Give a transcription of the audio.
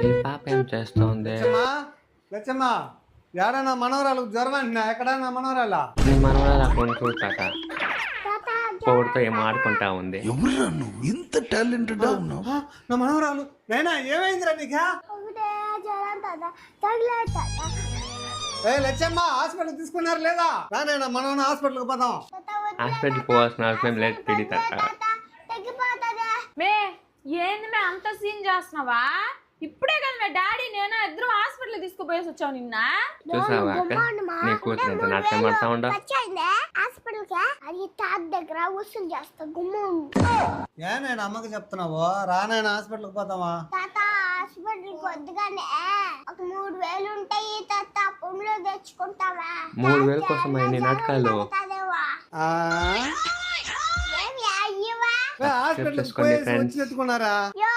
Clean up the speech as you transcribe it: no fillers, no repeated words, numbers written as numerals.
ఈ పాప ఏం చేస్తోంది? లచ్చమ్మా యాడా నా మనవరాలు జ్వరం అంటున్నా ఎక్కడ నా మనవరాలా నీ మనవరాలు అక్కడ చూసాక పౌడితో ఏం ఆడుకుంటా ఉంది. ఎవరురా నువ్వు ఇంత టాలెంటెడ్ ఉన్నావు? నా మనవరాలు నైనా ఏమైందిరా నీకా ఏ లచ్చమ్మ హాస్పిటల్ తీసుకున్నారు లేదా రానైనా మనం హాస్పిటల్కి పోదాం. హాస్పిటల్ పోవాల్సిన అవసరం లేదు పిడి తాత. మే ఏంది మే అంత సీన్ చేస్తున్నావా? ఇప్పుడే కదా మే డాడీ నేను ఇద్దరు హాస్పిటల్ తీసుకుపోయేసి వచ్చావు నిన్న. చూసావా అక్క? నీ కూతురు నాట్యం పడతా ఉండ. హాస్పిటల్ కి అది తాత దగ్గర వసూలు చేస్తా గుమ్మ. ఏ నేను అమ్మకి చెప్తున్నావు రానైనా హాస్పిటల్కి పోతావా? తాత హాస్పిటల్ కొద్దిగానే ఒక 3000 ఉంటాయి తాత పొమ్లో తెచ్చుకుంటావా? 3000 కోసం అన్ని నాటకాలు. హాస్పిటల్ పోయేసి వచ్చి ఎత్తుకున్నారా? యో